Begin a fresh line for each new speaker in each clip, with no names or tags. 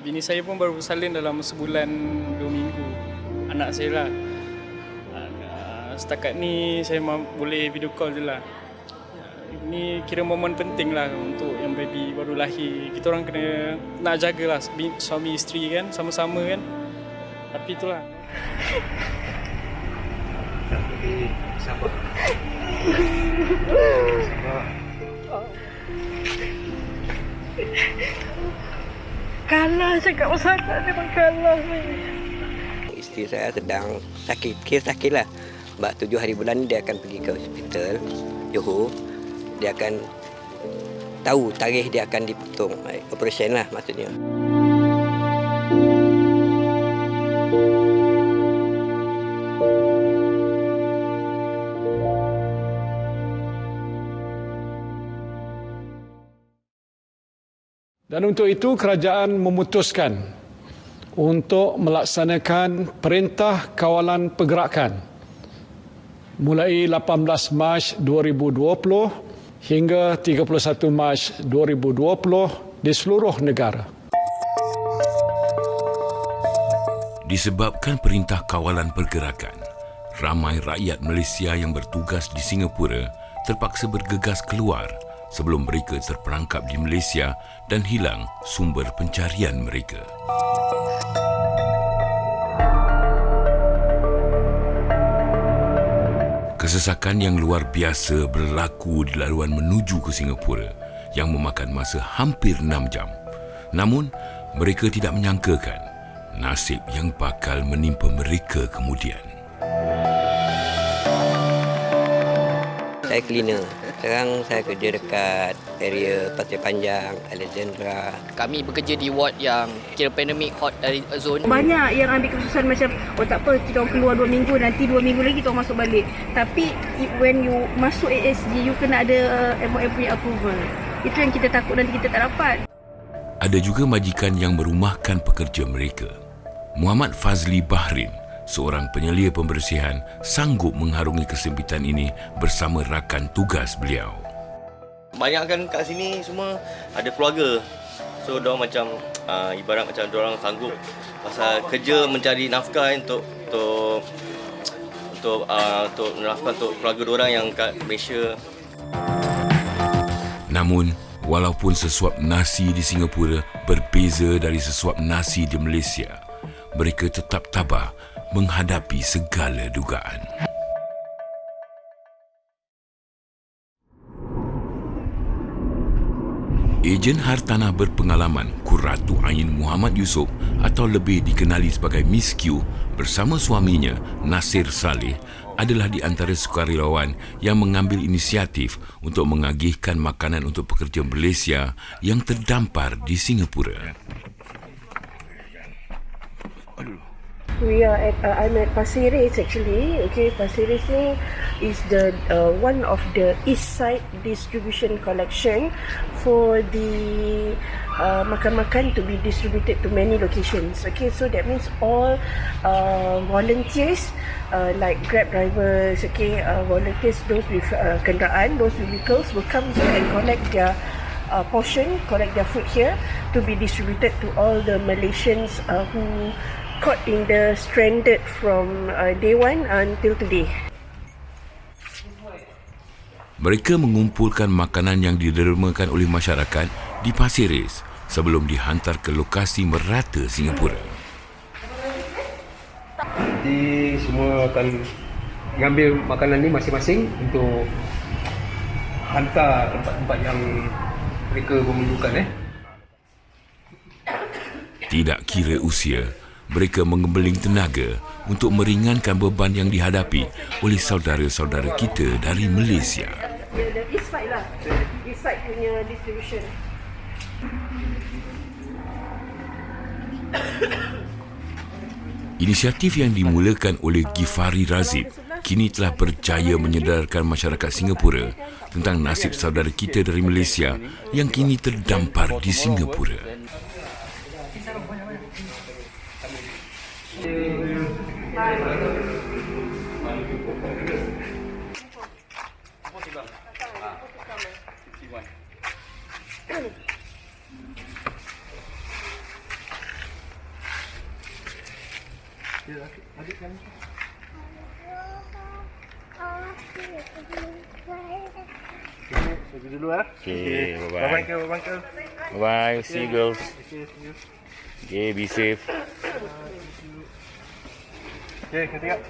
Bini saya pun baru bersalin dalam sebulan 2 minggu. Anak saya lah. Setakat ni saya boleh video call je lah. Ini kira momen penting lah untuk yang baby baru lahir. Kita orang kena nak jagalah suami isteri kan, sama-sama kan. Tapi itulah.
Sabar.
Kalah cakap sangat, memang kalah saya.
Isteri saya sedang sakit, sakit lah. Sebab 7 hari bulan ni dia akan pergi ke hospital Johor. Dia akan tahu tarikh dia akan dipotong, operation lah maksudnya.
Dan untuk itu kerajaan memutuskan untuk melaksanakan Perintah Kawalan Pergerakan mulai 18 Mac 2020 hingga 31 Mac 2020 di seluruh negara.
Disebabkan Perintah Kawalan Pergerakan, ramai rakyat Malaysia yang bertugas di Singapura terpaksa bergegas keluar sebelum mereka terperangkap di Malaysia dan hilang sumber pencarian mereka. Kesesakan yang luar biasa berlaku di laluan menuju ke Singapura yang memakan masa hampir 6 jam. Namun, mereka tidak menyangkakan nasib yang bakal menimpa mereka kemudian.
Saya cleaner. Sekarang saya kerja dekat area Pasir Panjang, Alexandra.
Kami bekerja di ward yang kira pandemic hot dari zone.
Banyak yang ambil keputusan macam, oh tak apa, kita orang keluar 2 minggu, nanti 2 minggu lagi kita orang masuk balik. Tapi when you masuk ASG, you kena ada MOM punya approval. Itu yang kita takut nanti kita tak dapat.
Ada juga majikan yang merumahkan pekerja mereka. Muhammad Fazli Bahrin, seorang penyelia pembersihan, sanggup mengharungi kesempitan ini bersama rakan tugas beliau.
Banyak kan kat sini semua ada keluarga. So diorang macam ibarat macam diorang sanggup pasal kerja mencari nafkah untuk nafkah untuk keluarga diorang yang kat Malaysia.
Namun, walaupun sesuap nasi di Singapura berbeza dari sesuap nasi di Malaysia, mereka tetap tabah menghadapi segala dugaan. Ejen hartanah berpengalaman Qurratu Ain Muhammad Yusof atau lebih dikenali sebagai Miss Q bersama suaminya Nasir Saleh adalah di antara sukarelawan yang mengambil inisiatif untuk mengagihkan makanan untuk pekerja Malaysia yang terdampar di Singapura.
I'm at Pasir Ris actually. Okay, Pasir Ris ni is the one of the east side distribution collection for the makan-makan to be distributed to many locations. Okay, so that means all volunteers like Grab drivers, okay, volunteers, those with kenderaan, those with vehicles will come here and collect their portion, collect their food here to be distributed to all the Malaysians who caught in the stranded from day one until today.
Mereka mengumpulkan makanan yang didermakan oleh masyarakat di Pasir Ris sebelum dihantar ke lokasi merata Singapura.
Jadi semua akan mengambil makanan ni masing-masing untuk hantar tempat-tempat yang mereka memerlukan.
Tidak kira usia, mereka mengembeling tenaga untuk meringankan beban yang dihadapi oleh saudara-saudara kita dari Malaysia.
The east side lah, east side punya distribution.
Inisiatif yang dimulakan oleh Ghifari Razib kini telah berjaya menyedarkan masyarakat Singapura tentang nasib saudara kita dari Malaysia yang kini terdampar di Singapura.
Pergi dulu ah.
Okay, bye-bye.
Bye-bye uncle, bye-bye uncle.
Bye, see you girls.
See you.
Okay, be safe.
Okay, kita tengok.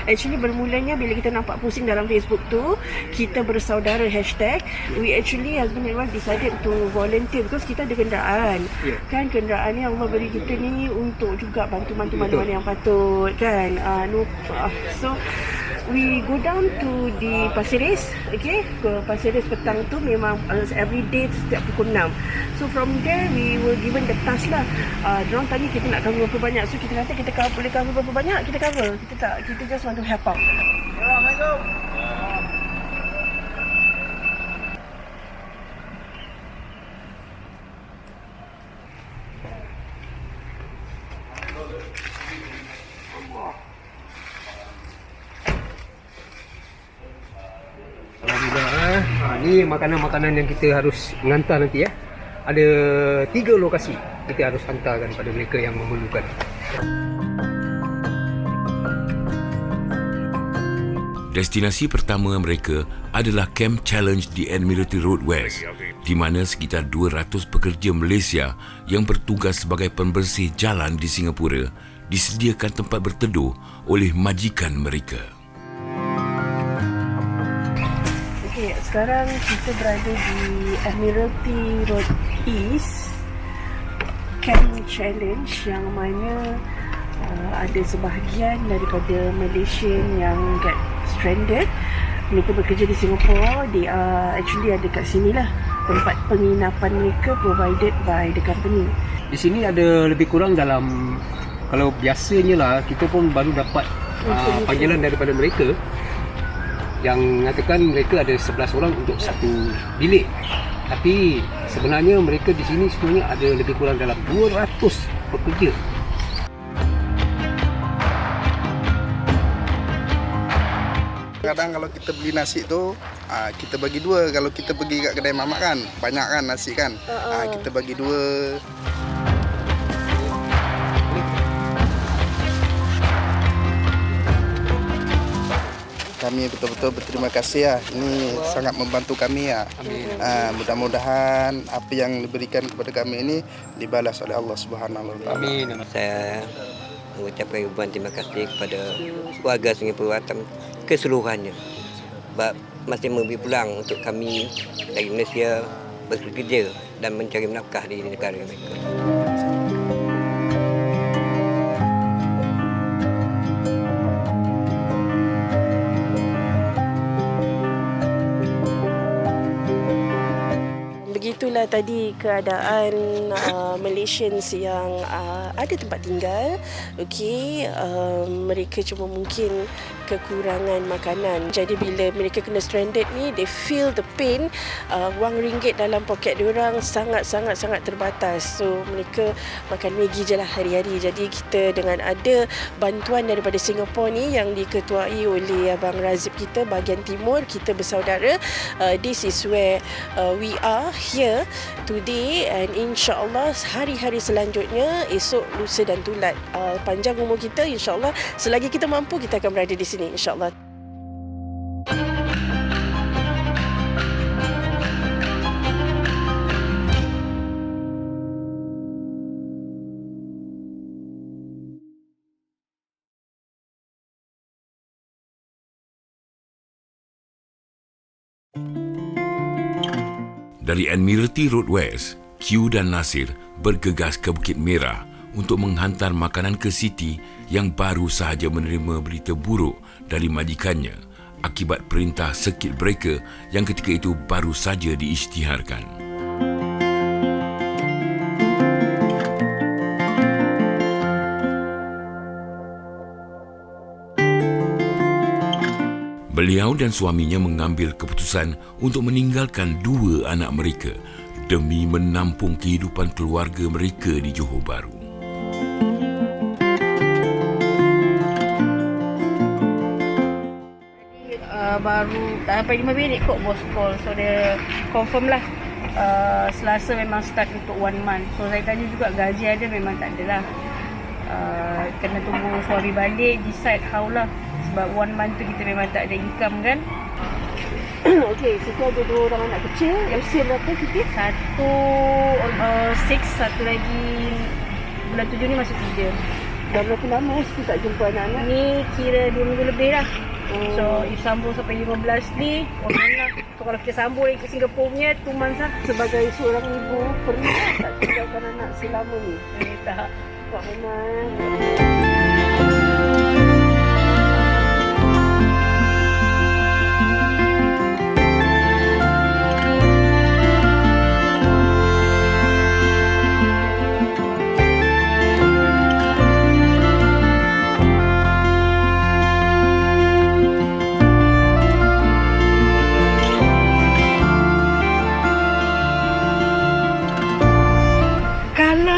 Actually bermulanya bila kita nampak posting dalam Facebook tu, kita bersaudara hashtag, we actually husband and wife decided to volunteer because kita ada kenderaan. Kan kenderaan ni Allah beri kita ni untuk juga bantu-bantu mana-mana yang patut kan. So we go down to the Pasir Ris, okay? Ke Pasir Ris petang tu memang every day setiap pukul 6. So from there we were given the task lah. Diorang tanya kita nak cover berapa banyak. So kita kata kita boleh cover berapa banyak, kita cover. Kita tak, kita just want to help out.
Assalamualaikum. Alhamdulillah. Ni makanan-makanan yang kita harus menghantar nanti ya. Ada 3 lokasi kita harus hantarkan kepada mereka yang memerlukan.
Destinasi pertama mereka adalah Camp Challenge di Admiralty Road West, di mana sekitar 200 pekerja Malaysia yang bertugas sebagai pembersih jalan di Singapura disediakan tempat berteduh oleh majikan mereka.
Okay, sekarang kita berada di Admiralty Road East Camp Challenge yang mana ada sebahagian daripada Malaysian yang get stranded. Mereka bekerja di Singapore. They are actually ada kat sini lah. Tempat penginapan mereka provided by the company.
Di sini ada lebih kurang dalam, kalau biasanya lah kita pun baru dapat panggilan daripada mereka yang mengatakan mereka ada 11 orang untuk satu bilik. Tapi sebenarnya mereka di sini sebenarnya ada lebih kurang dalam 200 pekerja.
Kadang kalau kita beli nasi tu, kita bagi 2. Kalau kita pergi kat kedai mamak kan, banyak kan nasi kan. Kita bagi 2. Kami betul-betul berterima kasih ya. Ini sangat membantu kami ya. Mudah-mudahan apa yang diberikan kepada kami ini dibalas oleh Allah Subhanahu Wa Taala.
Amin. Saya mengucapkan ribuan terima kasih kepada warga Singapura keseluruhannya. Sebab masih memberi peluang untuk kami dari Malaysia bekerja dan mencari nafkah di negara mereka.
Begitulah tadi keadaan Malaysians yang ada tempat tinggal. Okey, mereka cuma mungkin kekurangan makanan. Jadi bila mereka kena stranded ni, they feel the pain. Wang ringgit dalam poket diorang sangat terbatas. So mereka makan Maggi je lah hari-hari. Jadi kita dengan ada bantuan daripada Singapura ni yang diketuai oleh Abang Razib kita bahagian timur, kita bersaudara. This is where we are here today, and insyaAllah hari-hari selanjutnya, esok, lusa dan tulat, panjang umur kita, insyaAllah selagi kita mampu kita akan berada di sini insyaAllah.
Dari Admiralty Road West, Q dan Nasir bergegas ke Bukit Merah untuk menghantar makanan ke Siti yang baru sahaja menerima berita buruk dari majikannya akibat perintah circuit breaker yang ketika itu baru saja diisytiharkan. Beliau dan suaminya mengambil keputusan untuk meninggalkan 2 anak mereka demi menampung kehidupan keluarga mereka di Johor Bahru.
Baru dah sampai 5 minit kot bos call, so dia confirm lah
Selasa memang start untuk 1 month. So saya tanya juga gaji ada, memang tak adalah. Kena tunggu suami balik, decide how lah. Sebab 1 month tu kita memang tak ada income kan.
Okey, kita ada 2 orang anak kecil. Usia berapa kita?
Satu 6, satu lagi bulan 7 ni masih 3.
Dah berapa lama kita tak jumpa anak-anak?
Ni kira 2 minggu lebih lah. So if sambung sampai 15 ni, mana? So kalau kita sambung lagi ke Singapura punya 2 months lah.
Sebagai seorang ibu, pernah tak tinggalkan anak selama ni?
Tak.
Tak pernah.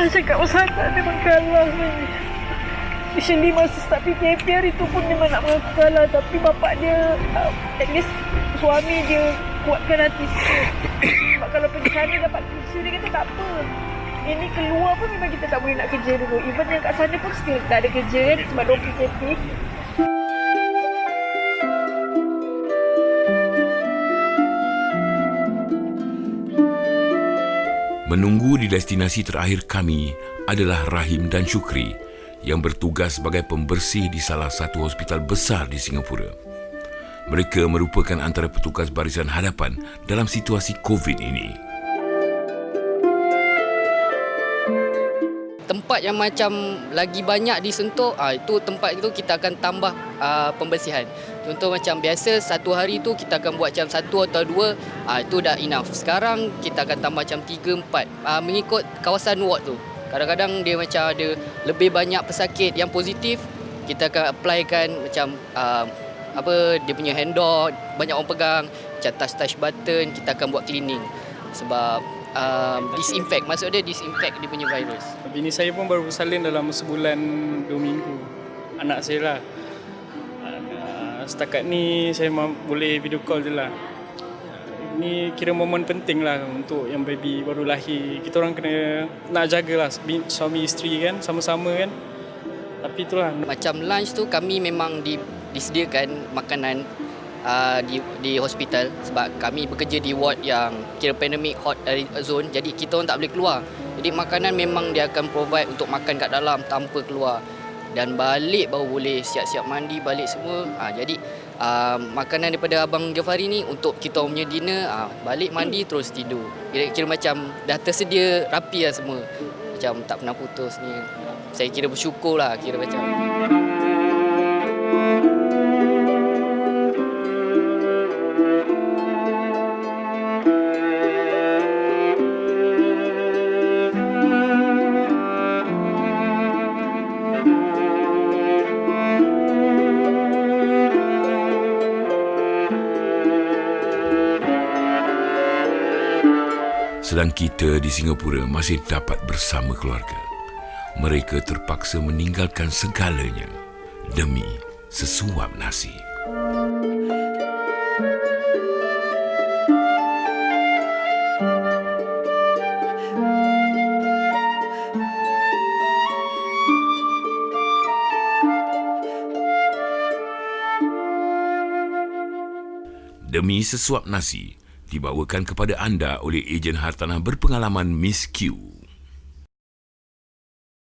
Cakap sana memang kalah ni. Initially masa start PKP hari tu pun memang nak mengaku kalah. Tapi bapak dia, at least suami dia kuatkan hati sikit. Sebab kalau pergi sana dapat kerja, dia kata tak apa. Ini keluar pun memang kita tak boleh nak kerja dulu. Even yang kat sana pun still tak ada kerja kan sebab dia PKP.
Menunggu di destinasi terakhir kami adalah Rahim dan Syukri yang bertugas sebagai pembersih di salah satu hospital besar di Singapura. Mereka merupakan antara petugas barisan hadapan dalam situasi COVID ini.
Tempat yang macam lagi banyak disentuh, itu tempat itu kita akan tambah pembersihan. Contoh macam biasa satu hari tu kita akan buat macam 1 atau 2, itu dah enough. Sekarang kita akan tambah macam 3, 4 mengikut kawasan ward tu. Kadang-kadang dia macam ada lebih banyak pesakit yang positif, kita akan applykan macam dia punya hand door, banyak orang pegang, macam touch button, kita akan buat cleaning. Sebab disinfect, maksud dia disinfect dia punya virus.
Bini saya pun baru bersalin dalam sebulan 2 minggu. Anak saya lah. Setakat ni saya boleh video call je lah. Ni kira momen penting lah untuk yang baby baru lahir. Kita orang kena nak jagalah suami isteri kan, sama-sama kan. Tapi itulah.
Macam lunch tu kami memang disediakan makanan di hospital sebab kami bekerja di ward yang kira pandemic hot zone, jadi kita orang tak boleh keluar. Jadi makanan memang dia akan provide untuk makan kat dalam tanpa keluar. Dan balik baru boleh siap-siap mandi balik semua. Jadi makanan daripada Abang Ghafari ni untuk kita punya dinner, balik mandi terus tidur. Kira macam dah tersedia rapi lah semua. Macam tak pernah putus ni. Saya kira bersyukur lah kira macam.
Sedang kita di Singapura masih dapat bersama keluarga. Mereka terpaksa meninggalkan segalanya demi sesuap nasi. Demi sesuap nasi dibawakan kepada anda oleh ejen hartanah berpengalaman Miss Q.